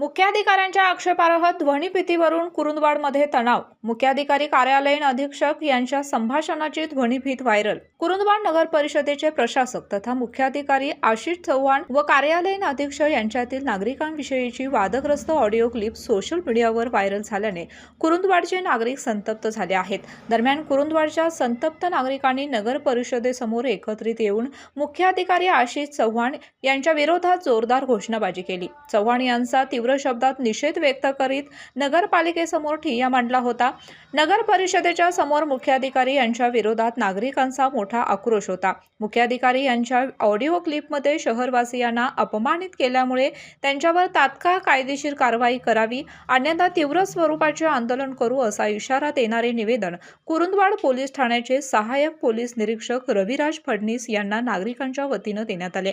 मुख्याधिकाऱ्यांच्या आक्षेपार्ह ध्वनिफीतीवरून कुरुंदवाडमध्ये तणाव. मुख्याधिकारी कार्यालयीन अधीक्षक यांच्या संभाषणाची ध्वनिफीत व्हायरल. कुरुंदवाड नगर परिषदेचे प्रशासक तथा मुख्याधिकारी आशिष चव्हाण व कार्यालयीन अधीक्षक यांच्यातील नागरिकांविषयीची वादग्रस्त ऑडिओ क्लिप सोशल मीडियावर व्हायरल झाल्याने कुरुंदवाडचे नागरिक संतप्त झाले आहेत. दरम्यान कुरुंदवाडच्या संतप्त नागरिकांनी नगर परिषदेसमोर एकत्रित येऊन मुख्याधिकारी आशिष चव्हाण यांच्या विरोधात जोरदार घोषणाबाजी केली. चव्हाण यांचा तीव्र शब्दात निषेध व्यक्त करीत नगरपालिकेसमोर ठिय्या मांडला होता. नगर परिषदेच्या समोर मुख्याधिकारी यांच्या विरोधात नागरिकांचा मोठा आक्रोश होता. मुख्याधिकारी यांच्या ऑडिओ क्लिपमध्ये शहरवासियांना अपमानित केल्यामुळे त्यांच्यावर तात्काळ कायदेशीर कारवाई करावी, अन्यथा तीव्र स्वरूपाचे आंदोलन करू असा इशारा देणारे निवेदन कुरुंदवाड पोलीस ठाण्याचे सहाय्यक पोलीस निरीक्षक रविराज फडणीस यांना नागरिकांच्या वतीने देण्यात आले.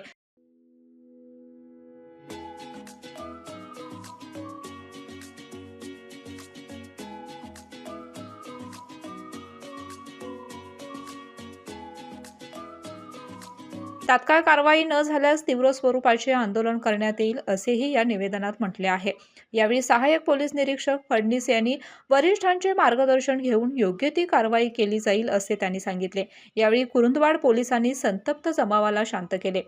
तात्काळ कारवाई न झाल्यास तीव्र स्वरूपाचे आंदोलन करण्यात येईल असेही या निवेदनात म्हटले आहे. यावेळी सहाय्यक पोलीस निरीक्षक फडणीस यांनी वरिष्ठांचे मार्गदर्शन घेऊन योग्य ती कारवाई केली जाईल असे त्यांनी सांगितले. यावेळी कुरुंदवाड पोलिसांनी संतप्त जमावाला शांत केले.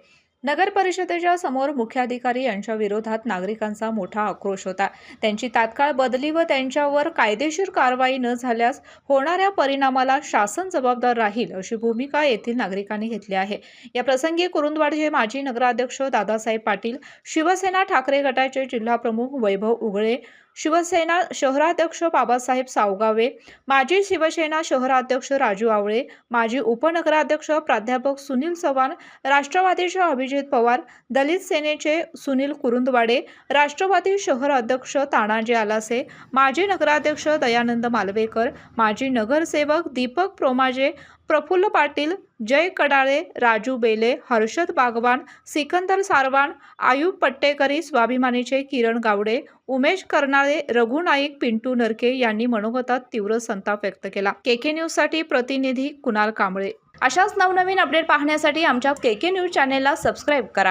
नगर परिषदेच्या समोर मुख्याधिकारी यांच्या विरोधात नागरिकांचा मोठा आक्रोश होता. त्यांची तात्काळ बदली व त्यांच्यावर कायदेशीर कारवाई न झाल्यास होणाऱ्या परिणामाला शासन जबाबदार राहील अशी भूमिका येथील नागरिकांनी घेतली आहे. या प्रसंगी कुरुंदवाडचे माजी नगराध्यक्ष दादासाहेब पाटील, शिवसेना ठाकरे गटाचे जिल्हाप्रमुख वैभव उगळे, शिवसेना शहराध्यक्ष बाबासाहेब सावगावे, माजी शिवसेना शहराध्यक्ष राजू आवळे, माजी उपनगराध्यक्ष प्राध्यापक सुनील चव्हाण, राष्ट्रवादीचे अभिजित पवार, दलित सेनेचे सुनील कुरुंदवाडे, राष्ट्रवादी शहर अध्यक्ष तानाजी आलासे, माजी नगराध्यक्ष दयानंद मालवेकर, माजी नगरसेवक दीपक प्रोमाजे, प्रफुल्ल पाटील, जय कडाळे, राजू बेले, हर्षद बागवान, सिकंदर सारवान, आयुब पट्टेकरी, स्वाभिमानीचे किरण गावडे, उमेश कर्नाळे, रघु नाईक, पिंटू नरके यांनी मनोगतात तीव्र संताप व्यक्त केला. केके न्यूज साठी प्रतिनिधी कुणाल कांबळे. अशाच नवनवीन अपडेट पाहण्यासाठी आमच्या केके न्यूज चॅनेलला सबस्क्राईब करा.